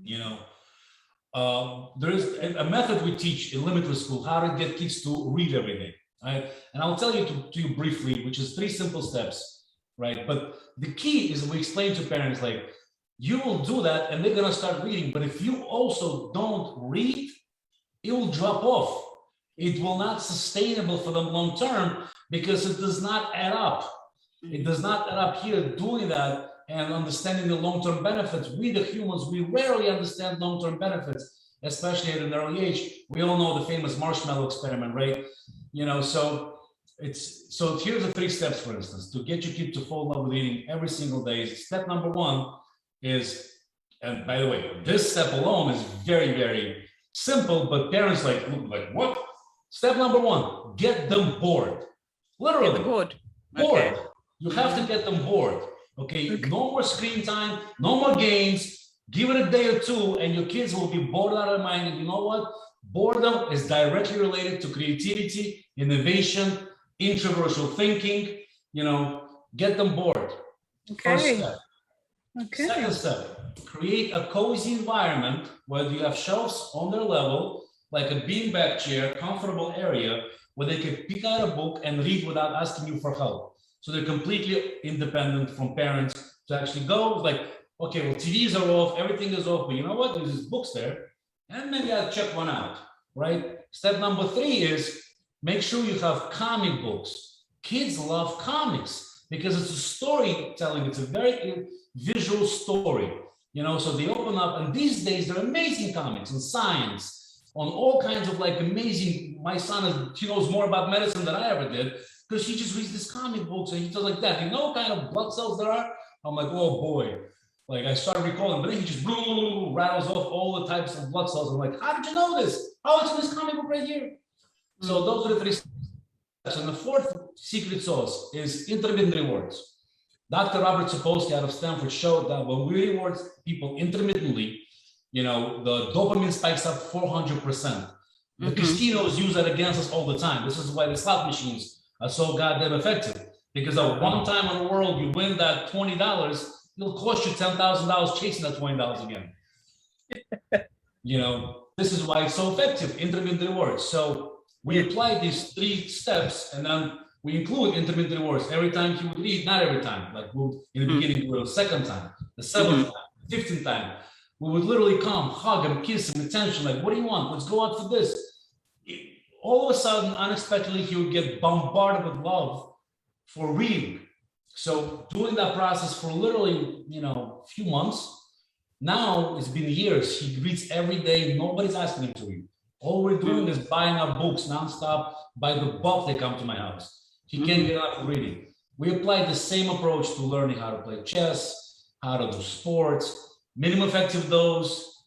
You know, there is a method we teach in Limitless School, how to get kids to read every day, right? And I'll tell you to you briefly, which is 3 simple steps, right? But the key is we explain to parents, like, you will do that and they're gonna start reading, but if you also don't read, it will drop off. It will not sustainable for them long term, because it does not add up. It does not add up here doing that and understanding the long-term benefits. We, the humans, we rarely understand long-term benefits, especially at an early age. We all know the famous marshmallow experiment, right? You know, so here's the 3 steps, for instance, to get your kid to fall in love with reading every single day. Step number 1 is, and by the way, this step alone is very, very simple, but parents like what? Step number 1, get them bored. Literally. Get them bored. Bored. Okay. You have to get them bored. Okay, no more screen time, no more games. Give it a day or 2 and your kids will be bored out of their mind. And you know what? Boredom is directly related to creativity, innovation, introversion thinking. You know, get them bored. Okay. First step. Okay. Second step, create a cozy environment where you have shelves on their level, like a beanbag chair, comfortable area where they can pick out a book and read without asking you for help. So they're completely independent from parents to actually go, like, okay, well, TVs are off, everything is off, but you know what? There's these books there, and maybe I'll check one out, right? Step number 3 is make sure you have comic books. Kids love comics because it's a storytelling. It's a very visual story, you know, so they open up, and these days they're amazing comics on science, on all kinds of like amazing, my son, he knows more about medicine than I ever did, because he just reads this comic books and he does like that. You know what kind of blood cells there are? I'm like, oh boy. Like I started recalling, but then he just rattles off all the types of blood cells. I'm like, how did you know this? Oh, it's in this comic book right here. So those are the 3 steps. And the 4th secret sauce is intermittent rewards. Dr. Robert Sapolsky out of Stanford showed that when we reward people intermittently, you know, the dopamine spikes up 400%. The casinos use that against us all the time. This is why the slot machines are so goddamn effective, because at one time in the world you win that $20, it'll cost you $10,000 chasing that $20 again. You know, this is why it's so effective, intermittent rewards. So we apply these 3 steps, and then we include intermittent rewards every time he would read, not every time, like in the beginning, the 2nd time, the 7th time, 15th time. We would literally come, hug him, kiss him, attention, like, what do you want? Let's go out for this. All of a sudden, unexpectedly, he would get bombarded with love for reading. So doing that process for literally, you know, a few months, now it's been years. He reads every day. Nobody's asking him to read. All we're doing is buying our books nonstop. By the buck, they come to my house. He can't get enough of reading. We apply the same approach to learning how to play chess, how to do sports, minimum effective dose,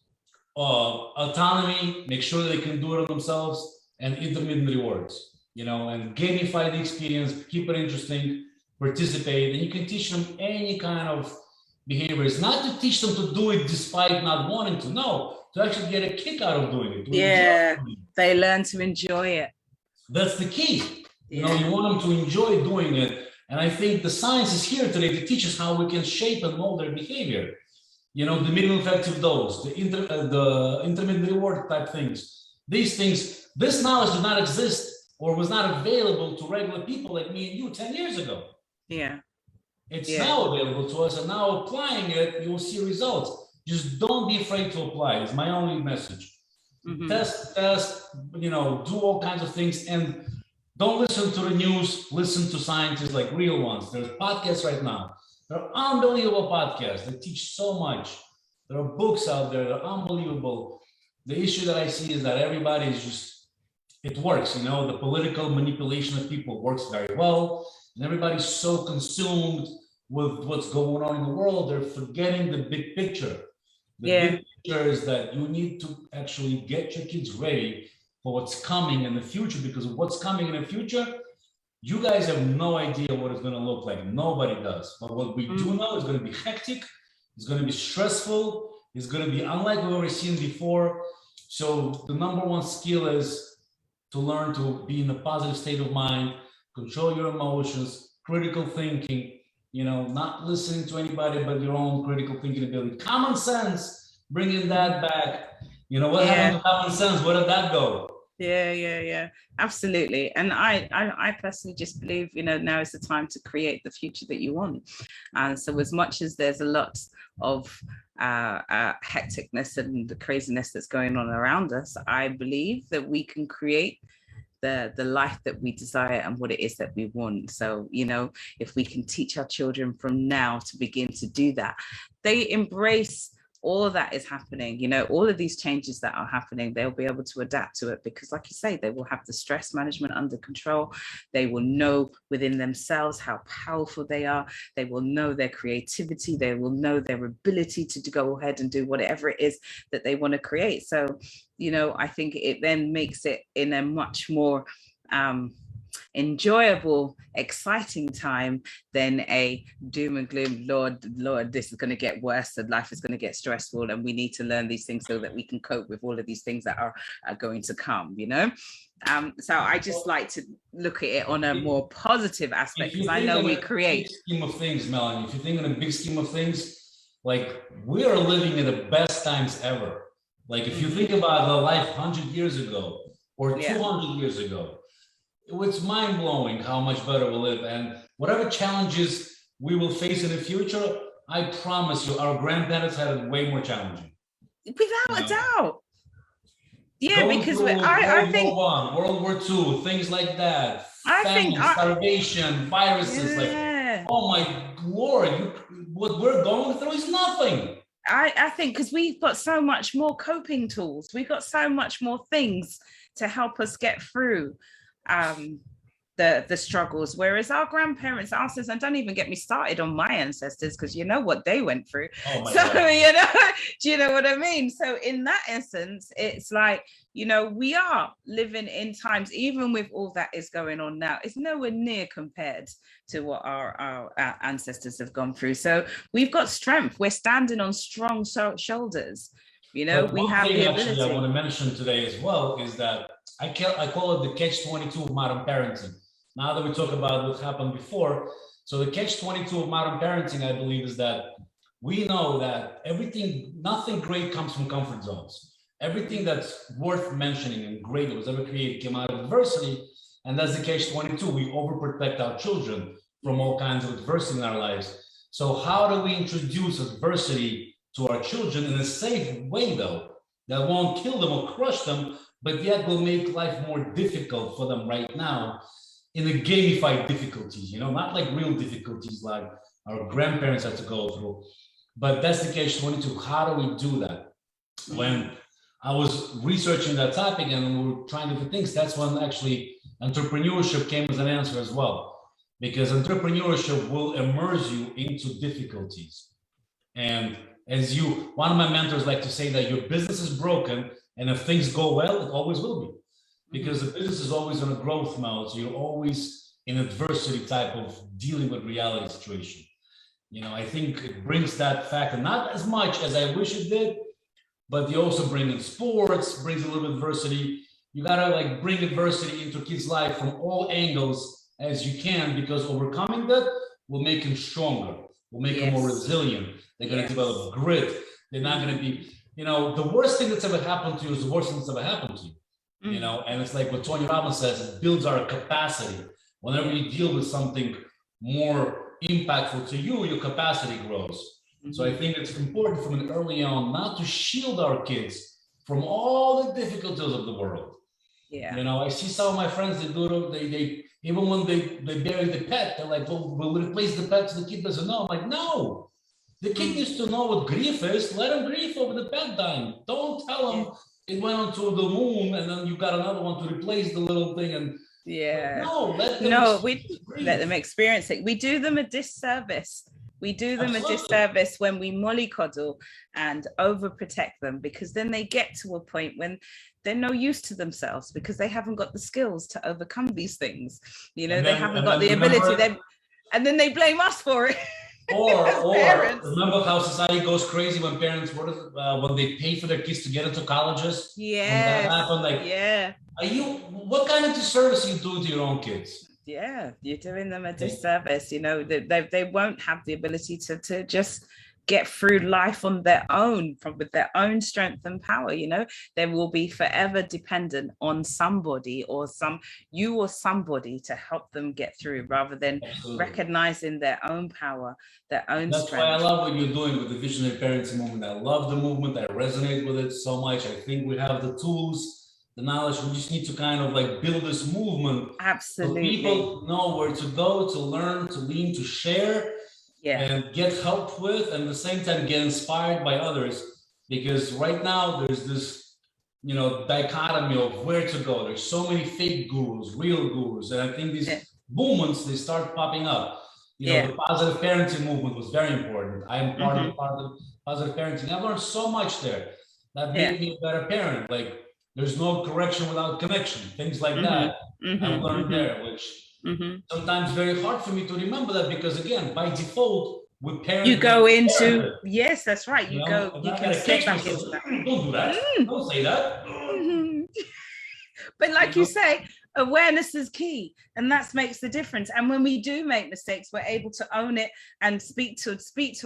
autonomy, make sure they can do it on themselves, and intermittent rewards, you know, and gamify the experience, keep it interesting, participate, and you can teach them any kind of behaviors, not to teach them to do it despite not wanting to, no, to actually get a kick out of doing it. Yeah, they learn to enjoy it. That's the key. You know, you want them to enjoy doing it, And I think the science is here today to teach us how we can shape and mold their behavior. You know, the minimum effective dose, the intermittent reward type things. These things, this knowledge did not exist or was not available to regular people like me and you 10 years ago. Yeah. It's now available to us, and now applying it, you will see results. Just don't be afraid to apply. It's my only message. Test, you know, do all kinds of things, and don't listen to the news. Listen to scientists, like real ones. There's podcasts right now. There are unbelievable podcasts that teach so much. There are books out there that are unbelievable. The issue that I see is that everybody is just, it works, you know, the political manipulation of people works very well. And everybody's so consumed with what's going on in the world, they're forgetting the big picture. The big picture is that you need to actually get your kids ready for what's coming in the future, because what's coming in the future, you guys have no idea what it's going to look like. Nobody does. But what we do know is going to be hectic. It's going to be stressful. It's going to be unlike we've ever seen before. So the number one skill is to learn to be in a positive state of mind, control your emotions, critical thinking, you know, not listening to anybody but your own critical thinking ability. Common sense, bringing that back. You know, what happened to common sense? Where did that go? Yeah, absolutely. And I personally just believe, you know, now is the time to create the future that you want. And so as much as there's a lot of hecticness and the craziness that's going on around us, I believe that we can create the life that we desire and what it is that we want. So, you know, if we can teach our children from now to begin to do that, they embrace all that is happening, you know, all of these changes that are happening, they'll be able to adapt to it, because like you say, they will have the stress management under control. They will know within themselves how powerful they are. They will know their creativity. They will know their ability to go ahead and do whatever it is that they want to create. So, you know, I think it then makes it in a much more enjoyable, exciting time than a doom and gloom. Lord, this is going to get worse and life is going to get stressful, and we need to learn these things so that we can cope with all of these things that are going to come, you know. So I just like to look at it on a more positive aspect, because I know we create. Big scheme of things, Melanie, if you think in a big scheme of things, like, we are living in the best times ever. Like, if you think about the life 100 years ago or 200 years ago, it's mind-blowing how much better we live. And whatever challenges we will face in the future, I promise you, our grandparents had it way more challenging. Without a doubt. Yeah, because I think World War II, things like that, famine, starvation, viruses, like, oh my Lord, what we're going through is nothing. I think because we've got so much more coping tools, we've got so much more things to help us get through the struggles, whereas our grandparents, our ancestors, and don't even get me started on my ancestors, because you know what they went through. So God. You know, do you know what I mean? So in that essence, it's like, you know, we are living in times, even with all that is going on now, it's nowhere near compared to what our ancestors have gone through. So we've got strength. We're standing on strong shoulders. You know, we have the ability. Actually, I want to mention today as well is that I call it the catch-22 of modern parenting. Now that we talk about what happened before, so the catch-22 of modern parenting, I believe, is that we know that nothing great comes from comfort zones. Everything that's worth mentioning and great that was ever created came out of adversity, and that's the catch-22. We overprotect our children from all kinds of adversity in our lives. So how do we introduce adversity to our children in a safe way, though, that won't kill them or crush them, but yet will make life more difficult for them right now in a gamified difficulties, you know, not like real difficulties like our grandparents had to go through. But that's the catch-22. How do we do that? When I was researching that topic and we were trying different things, that's when actually entrepreneurship came as an answer as well. Because entrepreneurship will immerse you into difficulties. And as one of my mentors like to say that your business is broken, and if things go well, it always will be. Because the business is always in a growth mode. So you're always in adversity type of dealing with reality situation. You know, I think it brings that factor, not as much as I wish it did, but you also bring in sports, brings a little bit of adversity. You gotta like bring adversity into kids' life from all angles as you can, because overcoming that will make them stronger, will make them more resilient. They're going to develop grit. They're not going to be, the worst thing that's ever happened to you is the worst thing that's ever happened to you. And it's like what Tony Robbins says, it builds our capacity. Whenever you deal with something more impactful to you, your capacity grows. So I think it's important from an early on not to shield our kids from all the difficulties of the world. I see some of my friends, they even when they bury the pet, they're like, well, we'll replace the pet so the kid doesn't know. I'm like, no, the kid needs to know what grief is. Let him grieve over the pet dying. Don't tell him it went onto the moon and then you got another one to replace the little thing. And let them experience it. We do them a disservice. We do them a disservice when we mollycoddle and overprotect them, because then they get to a point when they're no use to themselves because they haven't got the skills to overcome these things. They haven't got the ability. And then they blame us for it. Or remember how society goes crazy when parents, when they pay for their kids to get into colleges? Yeah. What kind of disservice are you doing to your own kids? Yeah, you're doing them a disservice. They won't have the ability to just get through life on their own, with their own strength and power. They will be forever dependent on somebody or somebody to help them get through, rather than recognizing their own power, their own strength. That's why I love what you're doing with the Visionary Parenting Movement. I love the movement. I resonate with it so much. I think we have the tools, the knowledge. We just need to kind of build this movement. Absolutely. So people know where to go, to learn, to lean, to share, and get help with, and at the same time get inspired by others. Because right now there's this, dichotomy of where to go. There's so many fake gurus, real gurus, and I think these movements, they start popping up. The positive parenting movement was very important. I am part of positive parenting. I learned so much there that made me a better parent. There's no correction without connection, things like that. I learned there, which sometimes very hard for me to remember that, because again, by default, with parents, you go into yes, that's right. You can slip back into that. Don't do that. Don't say that. But like you say, awareness is key, and that makes the difference. And when we do make mistakes, we're able to own it and speak to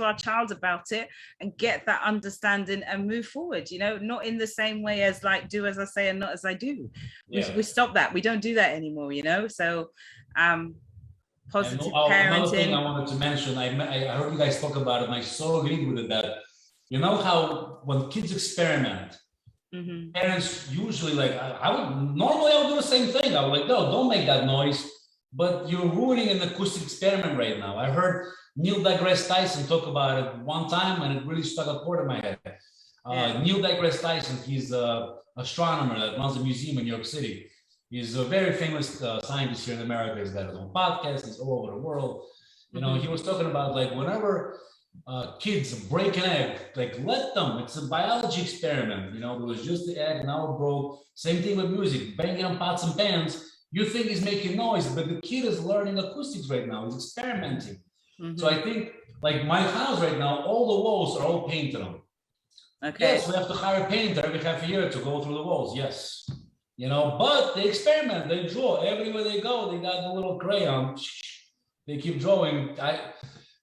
our child about it and get that understanding and move forward. Not in the same way as do as I say and not as I do. We stop that. We don't do that anymore. So positive parenting. Another thing I wanted to mention, I heard you guys talk about it, and I so agreed with it, that how when kids experiment, parents usually I would do the same thing. I would no, don't make that noise, but you're ruining an acoustic experiment right now. I heard Neil deGrasse Tyson talk about it one time, and it really stuck a chord in my head. Neil deGrasse Tyson, he's an astronomer that runs a museum in New York City. He's a very famous scientist here in America. He's got his own podcast. He's all over the world. He was talking about whenever kids break an egg, let them. It's a biology experiment. There was just the egg, now it broke. Same thing with music, banging on pots and pans. You think he's making noise, but the kid is learning acoustics right now. He's experimenting. So I think, my house right now, all the walls are all painted on. Okay. Yes, we have to hire a painter every half a year to go through the walls. Yes. But they experiment, they draw everywhere they go. They got the little crayon. They keep drawing.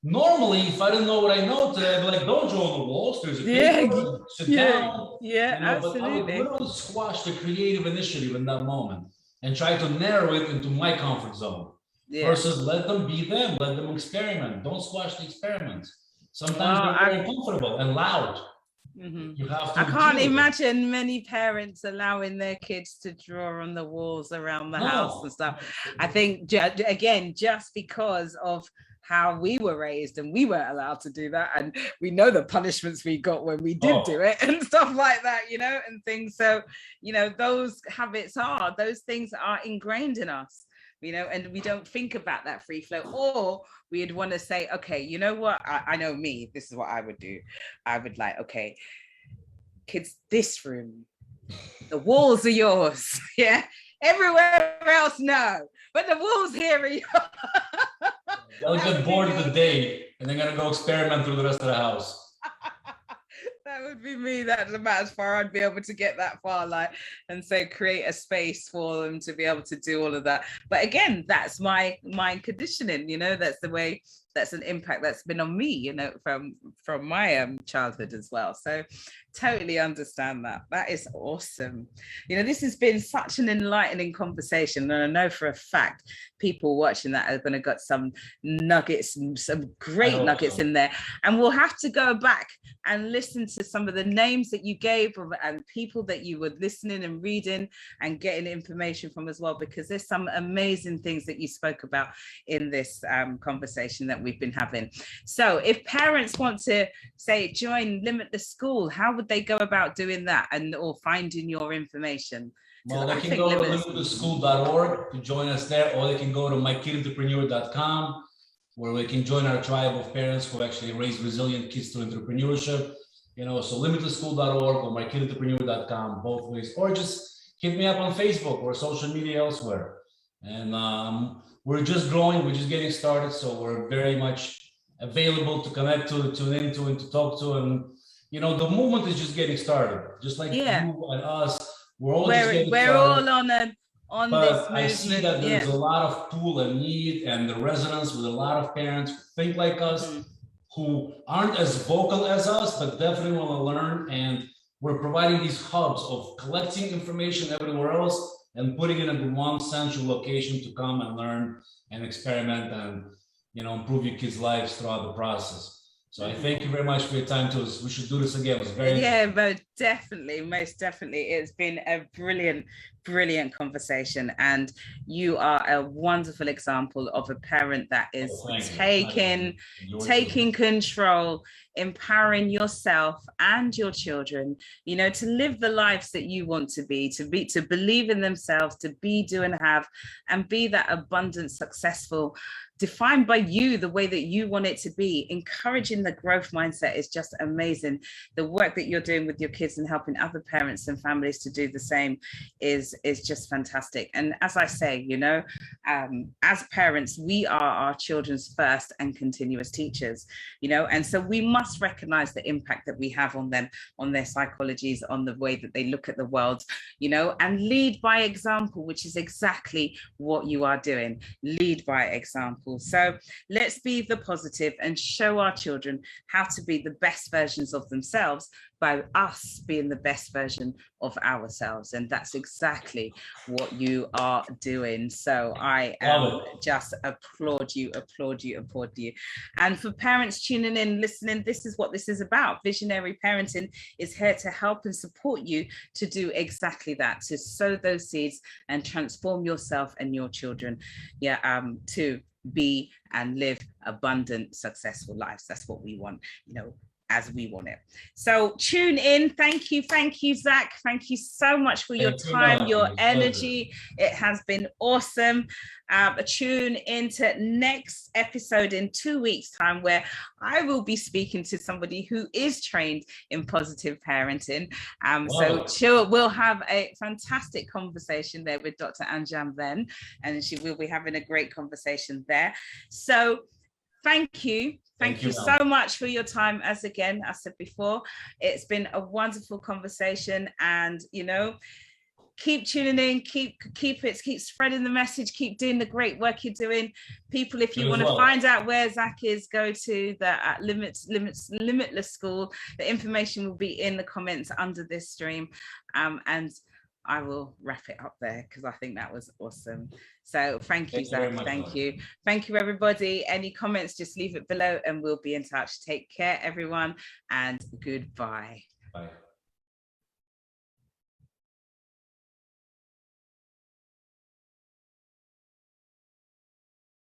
Normally, if I didn't know what I know today, I'd be like, don't draw on the walls. There's a paper, sit down. Yeah, absolutely. But I would literally squash the creative initiative in that moment and try to narrow it into my comfort zone. Versus let them be them, let them experiment. Don't squash the experiment. Sometimes they're very uncomfortable and loud. You have to. I can't imagine many parents allowing their kids to draw on the walls around the house and stuff. I think, again, just because of how we were raised, and we weren't allowed to do that, and we know the punishments we got when we did do it and stuff like that, and things. So those habits those things are ingrained in us, and we don't think about that free flow. Or we'd want to say, okay, you know what, I know me, this is what I would do. I would okay, kids, this room, the walls are yours. Everywhere else, no, but the walls here are yours. They'll get bored of the day, and they're gonna go experiment through the rest of the house. That would be me. That's about as far I'd be able to get that far, like, and so create a space for them to be able to do all of that. But again, that's my mind conditioning, you know, that's the way, that's an impact that's been on me, you know, from my childhood as well. So totally understand that. That is awesome. You know, this has been such an enlightening conversation, and I know for a fact people watching that are going to got some nuggets, some great nuggets in there, and we'll have to go back and listen to some of the names that you gave and people that you were listening and reading and getting information from as well, because there's some amazing things that you spoke about in this conversation that we've been having. So if parents want to say join Limitless School, how would they go about doing that and or finding your information? Well, they can go to limitlessschool.org to join us there, or they can go to mykidentrepreneur.com, where we can join our tribe of parents who actually raise resilient kids through entrepreneurship. You know, so limitlessschool.org or mykidentrepreneur.com, both ways, or just hit me up on Facebook or social media elsewhere. And we're just growing, we're just getting started, so we're very much available to connect to, tune into, and to talk to. And you know, the movement is just getting started, just like you and us. We're all just getting started. All on but this movement. I see that there's a lot of pull and need and the resonance with a lot of parents who think like us, who aren't as vocal as us, but definitely want to learn. And we're providing these hubs of collecting information everywhere else and putting it in one central location to come and learn and experiment and, you know, improve your kids' lives throughout the process. So I thank you very much for your time too. We should do this again. It was very but definitely, most definitely. It's been a brilliant conversation, and you are a wonderful example of a parent that is taking control, empowering yourself and your children, you know, to live the lives that you want to believe in themselves, to be, do, and have, and be that abundant, successful, defined by you the way that you want it to be. Encouraging the growth mindset is just amazing. The work that you're doing with your kids and helping other parents and families to do the same is just fantastic. And as I say, you know, as parents, we are our children's first and continuous teachers, you know, and so we must recognize the impact that we have on them, on their psychologies, on the way that they look at the world, you know, and lead by example, which is exactly what you are doing. Lead by example. So let's be the positive and show our children how to be the best versions of themselves by us being the best version of ourselves. And that's exactly what you are doing. So I just applaud you. And for parents tuning in, listening, this is what this is about. Visionary parenting is here to help and support you to do exactly that, to sow those seeds and transform yourself and your children, to be and live abundant, successful lives. That's what we want, you know, as we want it. So tune in. Thank you, Zach. Thank you so much for your time, your energy. It has been awesome. Tune into next episode in 2 weeks' time, where I will be speaking to somebody who is trained in positive parenting. So we'll have a fantastic conversation there with Dr. Anjam then, and she will be having a great conversation there. So thank you. Thank you so much for your time. As again, I said before, it's been a wonderful conversation, and, you know, keep tuning in, keep spreading the message, keep doing the great work you're doing. People, if you want to find out where Zach is, go to the Limitless School. The information will be in the comments under this stream. And I will wrap it up there because I think that was awesome. So thank you, Zach. Thank you. Thank you, everybody. Any comments, just leave it below and we'll be in touch. Take care, everyone, and goodbye. Bye.